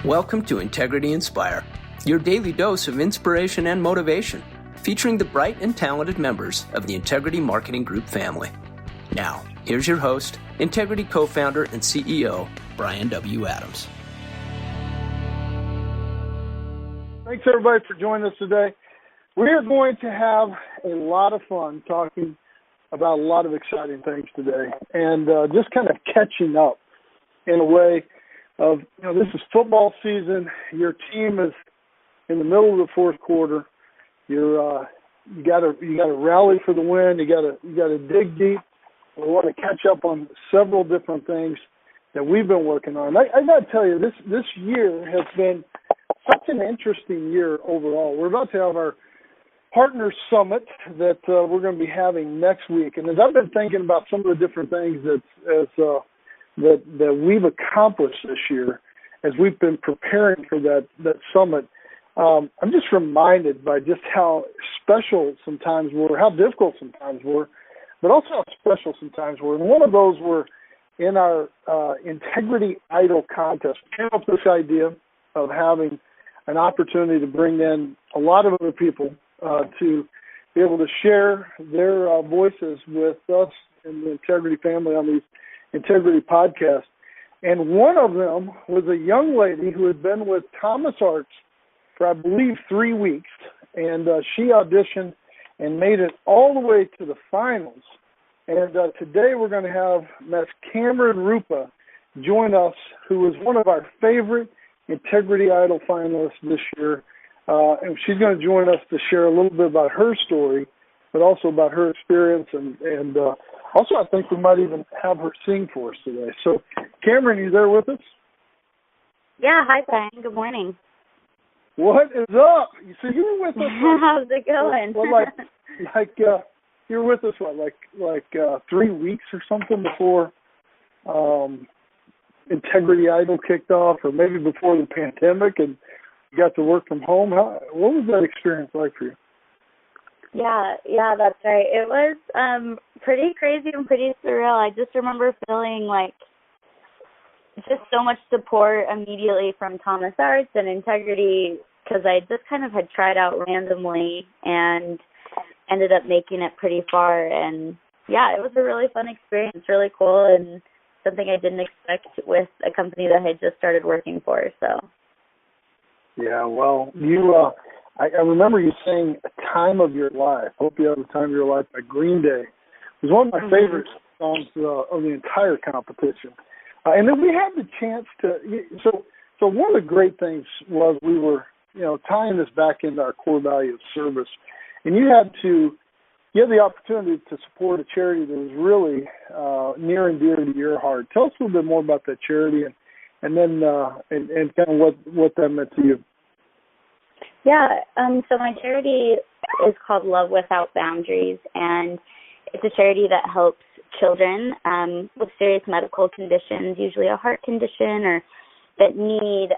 Welcome to Integrity Inspire, your daily dose of inspiration and motivation, featuring the bright and talented members of the Integrity Marketing Group family. Now, here's your host, Integrity co-founder and CEO, Bryan W. Adams. Thanks, everybody, for joining us today. We are going to have a lot of fun talking about a lot of exciting things today and just kind of catching up in a way of, this is football season. Your team is in the middle of the fourth quarter. You got to rally for the win. You got to dig deep. We want to catch up on several different things that we've been working on. I got to tell you, this year has been such an interesting year overall. We're about to have our Partner Summit that we're going to be having next week. And as I've been thinking about some of the different things that we've accomplished this year as we've been preparing for that summit, I'm just reminded by just how special sometimes were, how difficult sometimes were, but also how special sometimes were. And one of those were in our Integrity Idol contest. We came up with this idea of having an opportunity to bring in a lot of other people to be able to share their voices with us in the Integrity family on these Integrity podcasts. And one of them was a young lady who had been with Thomas Arts for, I believe, 3 weeks. And she auditioned and made it all the way to the finals. And today we're going to have Ms. Cameron Rupa join us, who was one of our favorite Integrity Idol finalists this year. And she's going to join us to share a little bit about her story, but also about her experience. And also, I think we might even have her sing for us today. So, Cameron, you there with us? Yeah, hi, Bryan. Good morning. What is up? So you were with us. How's it going? You were with us, 3 weeks or something before Integrity Idol kicked off, or maybe before the pandemic, and you got to work from home. What was that experience like for you? Yeah, that's right. It was pretty crazy and pretty surreal. I just remember feeling like just so much support immediately from Thomas Arts and Integrity, because I just kind of had tried out randomly and ended up making it pretty far. And, yeah, it was a really fun experience, really cool, and something I didn't expect with a company that I had just started working for. So. Yeah, well, you I remember you saying "A Time of Your Life." Hope You Have a Time of Your Life by Green Day. It was one of my favorite songs of the entire competition. And then we had the chance to. So one of the great things was we were, tying this back into our core value of service, and you had the opportunity to support a charity that was really near and dear to your heart. Tell us a little bit more about that charity, and then and kind of what that meant to you. Yeah, so my charity is called Love Without Boundaries, and it's a charity that helps children with serious medical conditions, usually a heart condition, or that need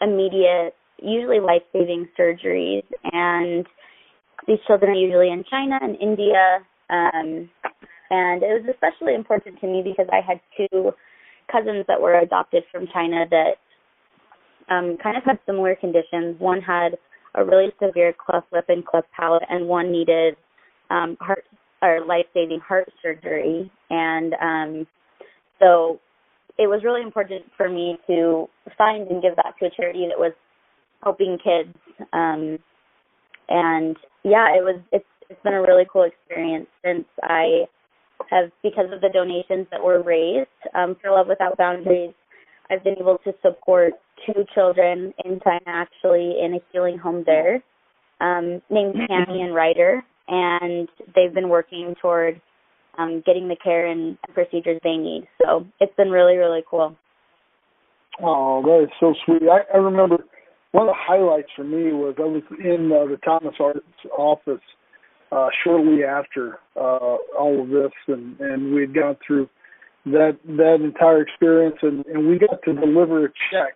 immediate, usually life-saving surgeries. And these children are usually in China and India, and it was especially important to me because I had two cousins that were adopted from China that kind of had similar conditions. One had a really severe cleft lip and cleft palate, and one needed life-saving heart surgery. And so it was really important for me to find and give back to a charity that was helping kids. And yeah, it's been a really cool experience since I have, because of the donations that were raised for Love Without Boundaries, I've been able to support 2 children in China, actually, in a healing home there, named Tammy and Ryder, and they've been working toward getting the care and procedures they need. So it's been really, really cool. Oh, that is so sweet. I remember one of the highlights for me was I was in the Thomas Arts office shortly after all of this, and we had gone through that entire experience, and we got to deliver a check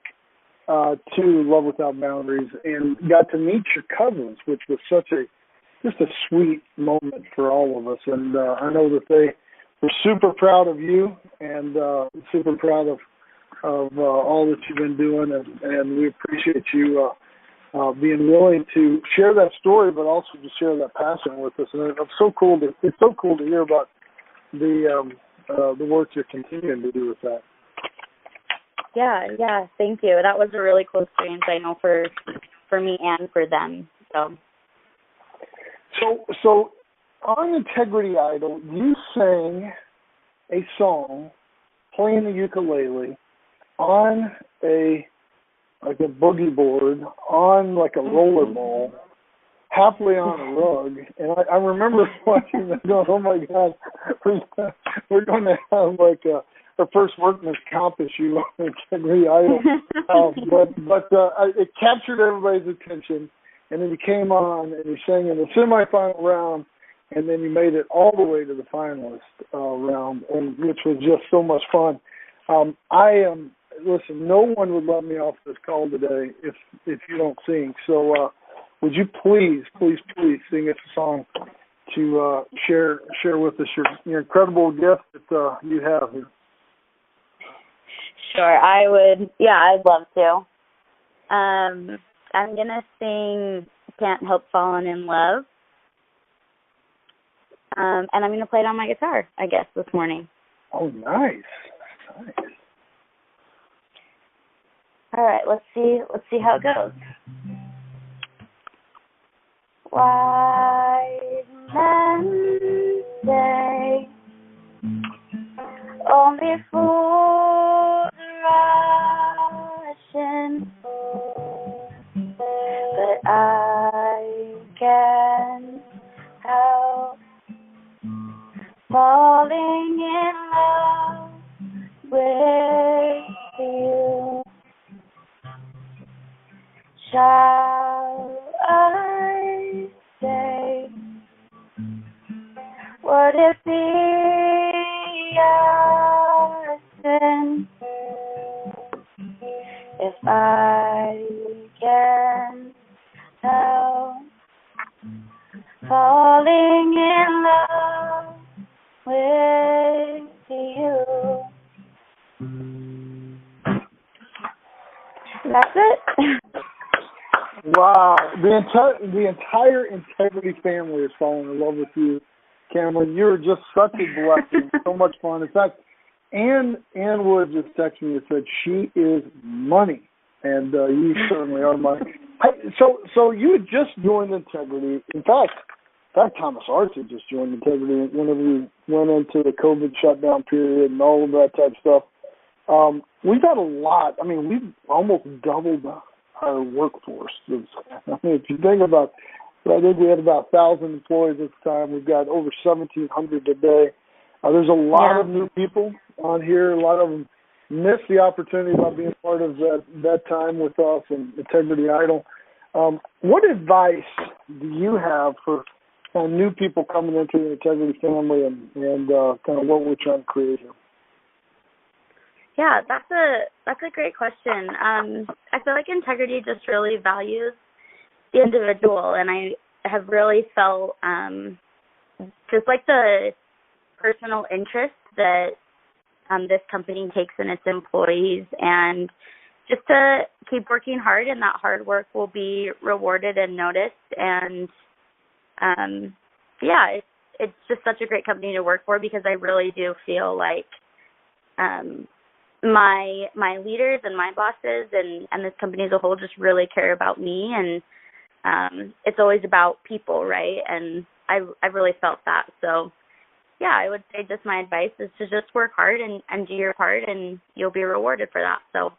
to Love Without Boundaries and got to meet your cousins, which was just a sweet moment for all of us. And I know that they were super proud of you and super proud of of all that you've been doing, and we appreciate you being willing to share that story, but also to share that passion with us. And it's so cool to hear about the work you're continuing to do with that. Yeah, thank you. That was a really cool experience, I know, for me and for them. So on Integrity Idol, you sang a song playing the ukulele on a boogie board, on like a rollerball, halfway on a rug. And I remember watching that going, oh my God, we're going to have like a first workman's comp issue on Integrity Idol. But it captured everybody's attention. And then you came on and you sang in the semifinal round, and then you made it all the way to the finalist round, and which was just so much fun. Listen, no one would let me off this call today if you don't sing. So would you please sing us a song to share with us your incredible gift that you have here? Sure, I would. Yeah, I'd love to. I'm going to sing Can't Help Falling in Love. And I'm going to play it on my guitar, I guess, this morning. Oh, nice. All right, let's see how it goes. Wise men say only fools rush in, but I can't help falling in love with you. Shall I say, would it be a sin if I can help falling in love with you? That's it. Wow, the entire Integrity family is falling in love with you, Cameron. You're just such a blessing. So much fun. In fact, Ann Wood just texted me and said she is money, and you certainly are money. So you had just joined Integrity. In fact, Thomas Arts had just joined Integrity whenever we went into the COVID shutdown period and all of that type of stuff. We've had a lot. I mean, we've almost doubled our workforce. I mean, if you think about, I think we had about 1,000 employees at the time. We've got over 1,700 today. There's a lot of new people on here. A lot of them missed the opportunity by being part of that time with us and Integrity Idol. What advice do you have for kind of new people coming into the Integrity family and kind of what we're trying to create here? Yeah, that's a great question. I feel like Integrity just really values the individual, and I have really felt just like the personal interest that this company takes in its employees, and just to keep working hard, and that hard work will be rewarded and noticed. And it's just such a great company to work for, because I really do feel like my leaders and my bosses and this company as a whole just really care about me, and it's always about people, right? And I really felt that. So yeah, I would say just my advice is to just work hard and do your part, and you'll be rewarded for that. So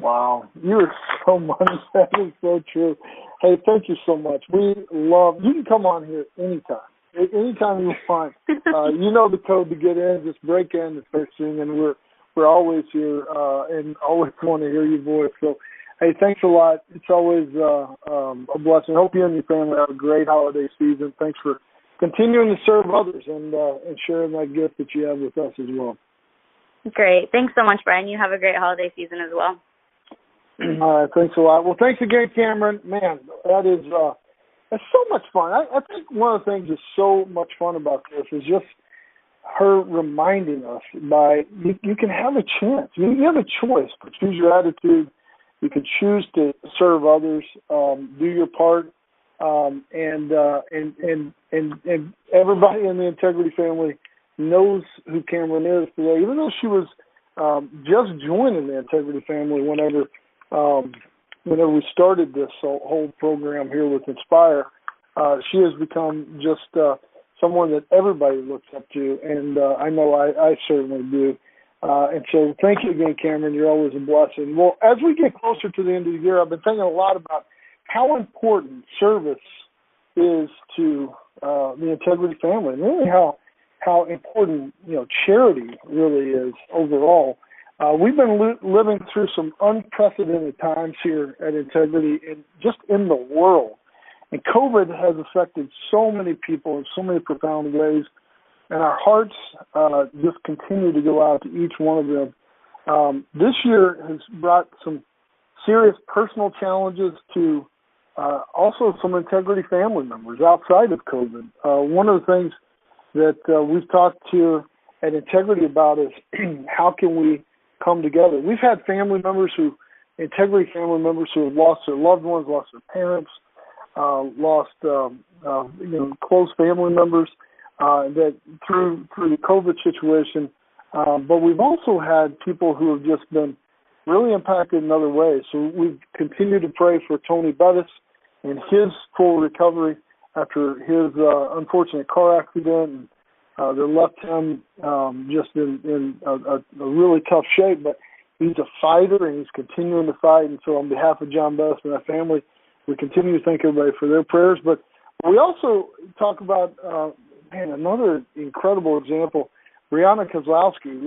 wow, you're so money. That is so true. Hey, thank you so much. We love, you can come on here anytime. Anytime you want. You know the code to get in. Just break in the first thing, and we're always here and always want to hear your voice. So, hey, thanks a lot. It's always a blessing. Hope you and your family have a great holiday season. Thanks for continuing to serve others and sharing that gift that you have with us as well. Great. Thanks so much, Brian. You have a great holiday season as well. All right. Thanks a lot. Well, thanks again, Cameron. Man, that is it's so much fun. I think one of the things that's so much fun about this is just her reminding us by you can have a chance. You have a choice. Choose your attitude. You can choose to serve others, do your part, and everybody in the Integrity family knows who Cameron is today. Even though she was just joining the Integrity family whenever we started this whole program here with Inspire, she has become just someone that everybody looks up to, and I know I certainly do. And so thank you again, Cameron. You're always a blessing. Well, as we get closer to the end of the year, I've been thinking a lot about how important service is to the Integrity family, and really how important, charity really is overall. We've been living through some unprecedented times here at Integrity and just in the world. And COVID has affected so many people in so many profound ways. And our hearts just continue to go out to each one of them. This year has brought some serious personal challenges to also some Integrity family members outside of COVID. One of the things that we've talked to at Integrity about is how can we come together. We've had Integrity family members who have lost their loved ones, lost their parents, lost close family members that through the COVID situation. But we've also had people who have just been really impacted in other ways. So we've continued to pray for Tony Bettis and his full recovery after his unfortunate car accident that left him just in a really tough shape. But he's a fighter, and he's continuing to fight. And so on behalf of John Bettis and that family, we continue to thank everybody for their prayers. But we also talk about, another incredible example, Brianna Kozlowski.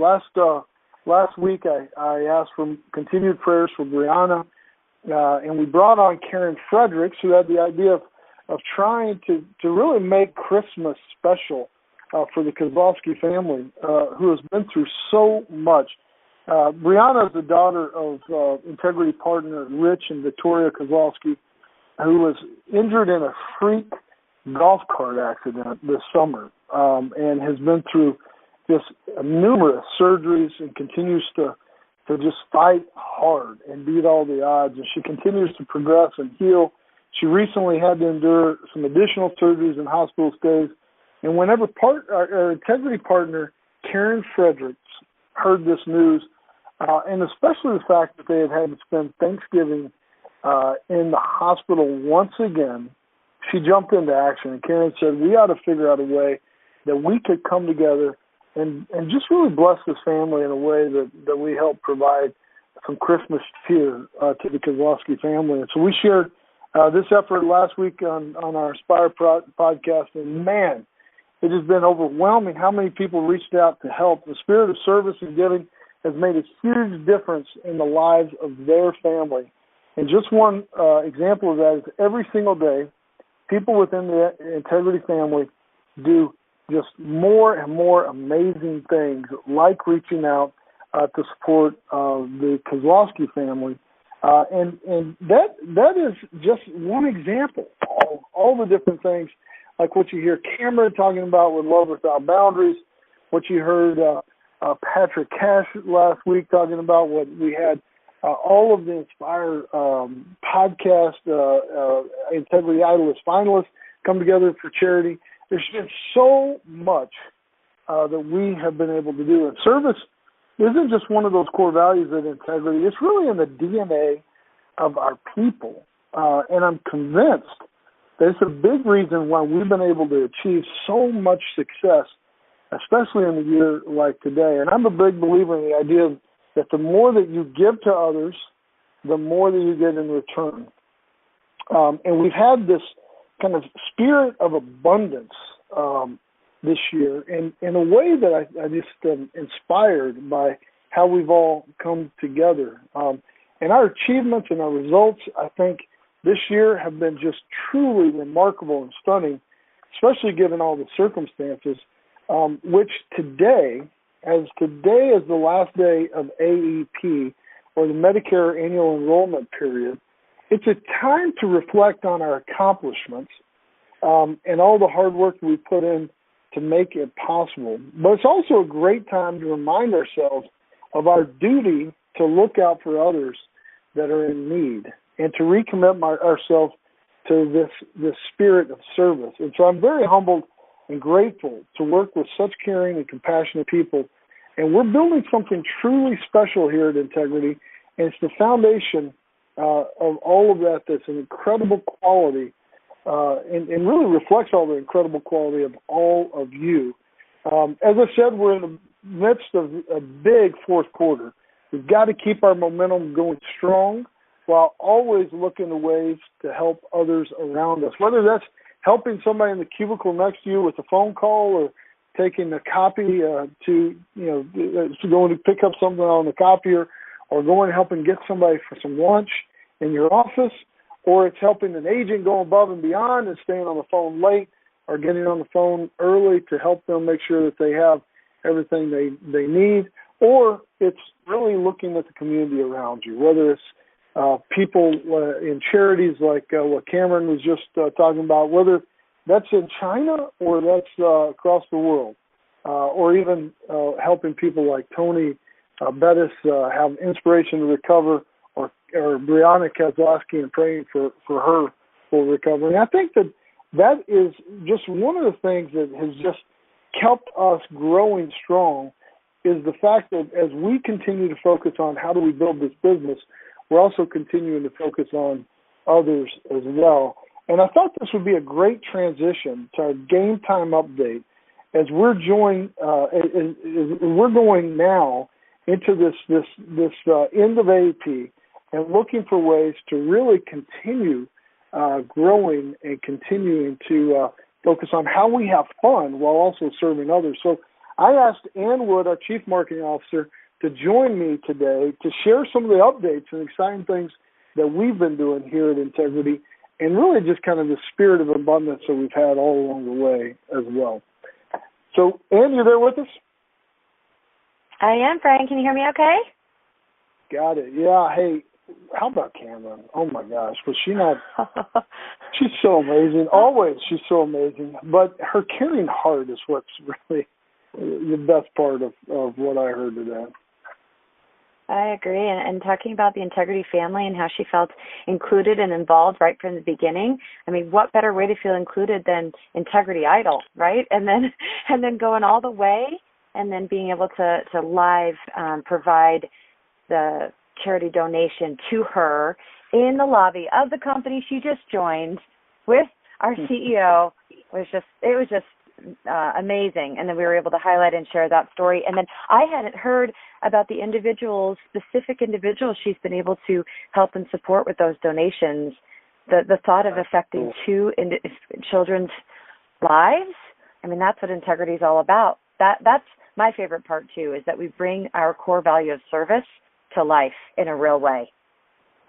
Last week I asked for continued prayers for Brianna, and we brought on Karen Fredericks, who had the idea of trying to really make Christmas special for the Kozlowski family, who has been through so much. Brianna is the daughter of Integrity partner Rich and Victoria Kozlowski, who was injured in a freak golf cart accident this summer, and has been through just numerous surgeries and continues to just fight hard and beat all the odds. And she continues to progress and heal. She recently had to endure some additional surgeries and hospital stays. And whenever our Integrity partner, Karen Fredericks, heard this news, and especially the fact that they had to spend Thanksgiving in the hospital once again, she jumped into action. And Karen said, we ought to figure out a way that we could come together and just really bless this family in a way that we help provide some Christmas cheer to the Kozlowski family. And so we shared this effort last week on our Aspire podcast, and man, it has been overwhelming how many people reached out to help. The spirit of service and giving has made a huge difference in the lives of their family. And just one example of that is every single day, people within the Integrity family do just more and more amazing things, like reaching out to support the Kozlowski family. And that is just one example of all the different things, like what you hear Cameron talking about with Love Without Boundaries, what you heard Patrick Cash last week talking about, what we had all of the Inspire podcast, Integrity Idolist finalists come together for charity. There's been so much that we have been able to do. And service isn't just one of those core values at Integrity. It's really in the DNA of our people. And I'm convinced that it's a big reason why we've been able to achieve so much success, especially in a year like today. And I'm a big believer in the idea that the more that you give to others, the more that you get in return. And we've had this kind of spirit of abundance this year in a way that I just am inspired by how we've all come together. And our achievements and our results, I think, this year have been just truly remarkable and stunning, especially given all the circumstances, which today is the last day of AEP, or the Medicare annual enrollment period. It's a time to reflect on our accomplishments and all the hard work we put in to make it possible. But it's also a great time to remind ourselves of our duty to look out for others that are in need and to recommit ourselves to this spirit of service. And so I'm very humbled and grateful to work with such caring and compassionate people. And we're building something truly special here at Integrity, and it's the foundation of all of that that's an incredible quality and really reflects all the incredible quality of all of you. As I said, we're in the midst of a big fourth quarter. We've got to keep our momentum going strong while always looking at ways to help others around us, whether that's helping somebody in the cubicle next to you with a phone call or taking a copy to going to pick up something on the copier, or going and helping get somebody for some lunch in your office, or it's helping an agent go above and beyond and staying on the phone late or getting on the phone early to help them make sure that they have everything they need, or it's really looking at the community around you, whether it's people in charities like what Cameron was just talking about, whether that's in China or that's across the world, or even helping people like Tony Bettis have inspiration to recover, or Brianna Kozlowski and praying for her full recovery. And I think that is just one of the things that has just kept us growing strong, is the fact that as we continue to focus on how do we build this business, we're also continuing to focus on others as well. And I thought this would be a great transition to our Game Time update as we're we're going now into this end of AP and looking for ways to really continue growing and continuing to focus on how we have fun while also serving others. So I asked Ann Wood, our Chief Marketing Officer, to join me today to share some of the updates and exciting things that we've been doing here at Integrity, and really just kind of the spirit of abundance that we've had all along the way as well. So, Ann, you there with us? I am, Brian. Can you hear me okay? Got it. Yeah. Hey, how about Cameron? Oh, my gosh. Was she not? She's so amazing. Always she's so amazing. But her caring heart is what's really the best part of what I heard today. I agree. And talking about the Integrity family and how she felt included and involved right from the beginning. I mean, what better way to feel included than Integrity Idol, right? And then going all the way, and then being able to live provide the charity donation to her in the lobby of the company she just joined with our CEO. It was just amazing. And then we were able to highlight and share that story. And then I hadn't heard about the specific individuals she's been able to help and support with those donations. The thought of affecting two children's lives, I mean, that's what Integrity is all about. That's my favorite part too, is that we bring our core value of service to life in a real way.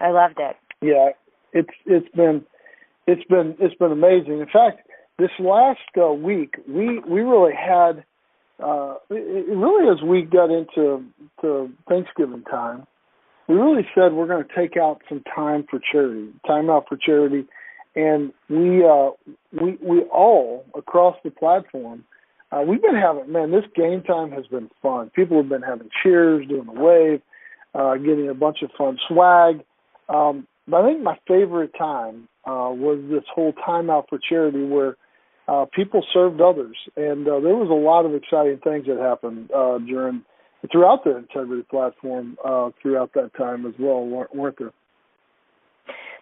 I loved it. Yeah, it's been amazing. In fact, this last week, we really had, really as we got into Thanksgiving time, we really said we're going to take out some time out for charity, and we all across the platform, we've been having, this Game Time has been fun. People have been having cheers, doing the wave, getting a bunch of fun swag. But I think my favorite time was this whole time out for charity where people served others, and there was a lot of exciting things that happened throughout the Integrity platform throughout that time as well, weren't there?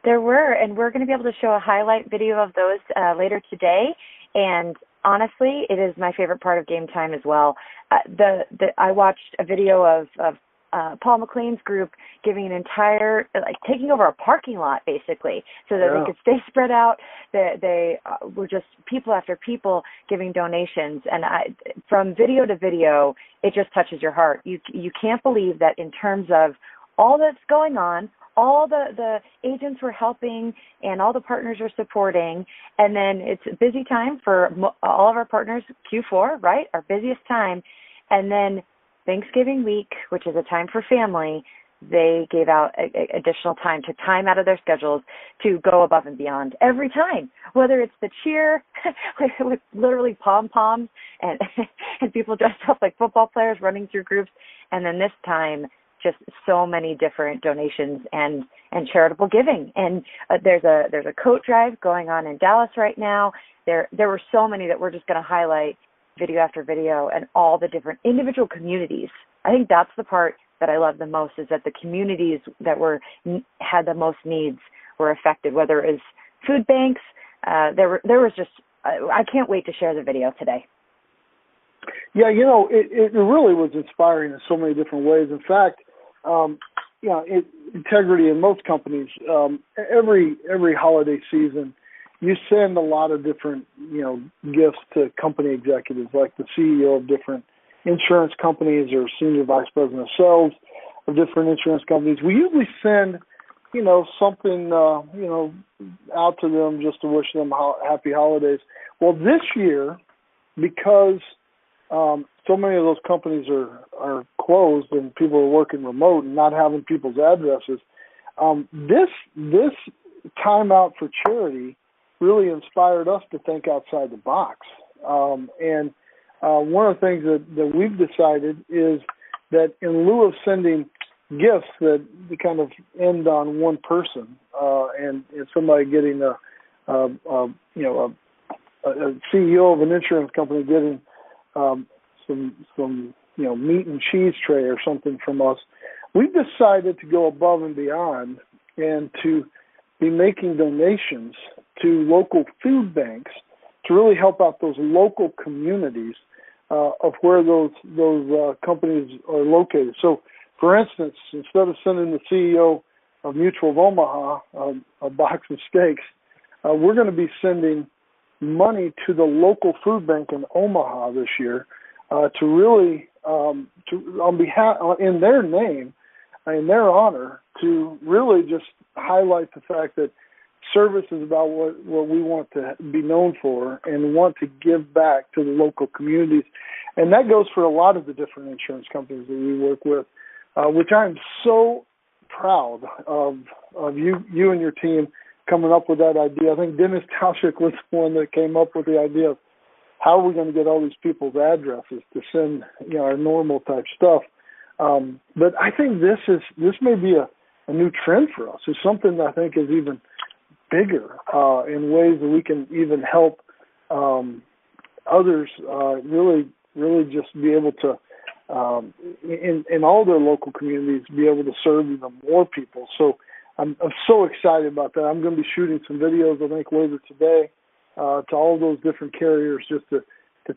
There were, and we're going to be able to show a highlight video of those later today. And honestly, it is my favorite part of Game Time as well. I watched a video of Paul McLean's group giving an entire, taking over a parking lot basically, so that they could stay spread out. They were just people after people giving donations, and from video to video, it just touches your heart. You can't believe that in terms of all that's going on, all the agents were helping and all the partners are supporting, and then it's a busy time for all of our partners, Q4, right, our busiest time, and then Thanksgiving week, which is a time for family, they gave out additional time to time out of their schedules to go above and beyond every time, whether it's the cheer with literally pom-poms and and people dressed up like football players running through groups, and then this time just so many different donations and charitable giving. And there's a coat drive going on in Dallas right now. There were so many that we're just going to highlight video after video, and all the different individual communities. I think that's the part that I love the most, is that the communities that had the most needs were affected, whether it was food banks. There was just, I can't wait to share the video today. Yeah, it really was inspiring in so many different ways. In fact, integrity in most companies, every holiday season, you send a lot of different, gifts to company executives, like the CEO of different insurance companies or senior vice president of sales of different insurance companies. We usually send, something, out to them just to wish them happy holidays. Well, this year, because so many of those companies are closed and people are working remote and not having people's addresses, this time out for charity really inspired us to think outside the box. And one of the things that we've decided is that in lieu of sending gifts that kind of end on one person and somebody getting a CEO of an insurance company getting some meat and cheese tray or something from us, we've decided to go above and beyond and to be making donations to local food banks to really help out those local communities of where those companies are located. So, for instance, instead of sending the CEO of Mutual of Omaha a box of steaks, we're going to be sending money to the local food bank in Omaha this year to really, on behalf, in their name, in their honor, to really just highlight the fact that service is about what we want to be known for and want to give back to the local communities. And that goes for a lot of the different insurance companies that we work with, which I'm so proud of you and your team coming up with that idea. I think Dennis Tauschik was the one that came up with the idea of how are we going to get all these people's addresses to send our normal type stuff. But I think this may be a new trend for us. It's something that I think is even bigger in ways that we can even help others really just be able to, in all their local communities, be able to serve even more people. So I'm so excited about that. I'm going to be shooting some videos, I think, later today to all those different carriers just to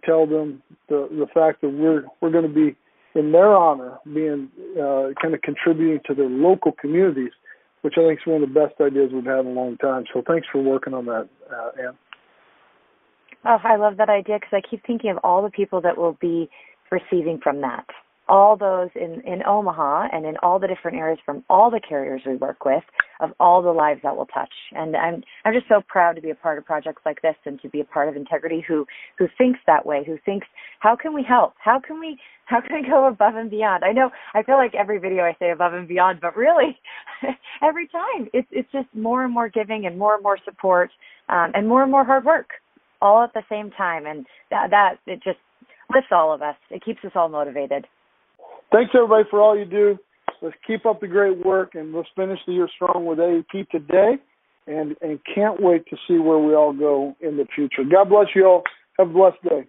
tell them the fact that we're going to be, in their honor, being kind of contributing to their local communities, which I think is one of the best ideas we've had in a long time. So thanks for working on that, Ann. Oh, I love that idea because I keep thinking of all the people that will be receiving from that. All those in Omaha and in all the different areas from all the carriers we work with, of all the lives that will touch. And I'm just so proud to be a part of projects like this and to be a part of Integrity who thinks that way, who thinks, how can we help? How can we go above and beyond? I feel like every video I say above and beyond, but really every time it's just more and more giving and more support and more hard work all at the same time. And that it just lifts all of us. It keeps us all motivated. Thanks, everybody, for all you do. Let's keep up the great work, and let's finish the year strong with AAP today, and can't wait to see where we all go in the future. God bless you all. Have a blessed day.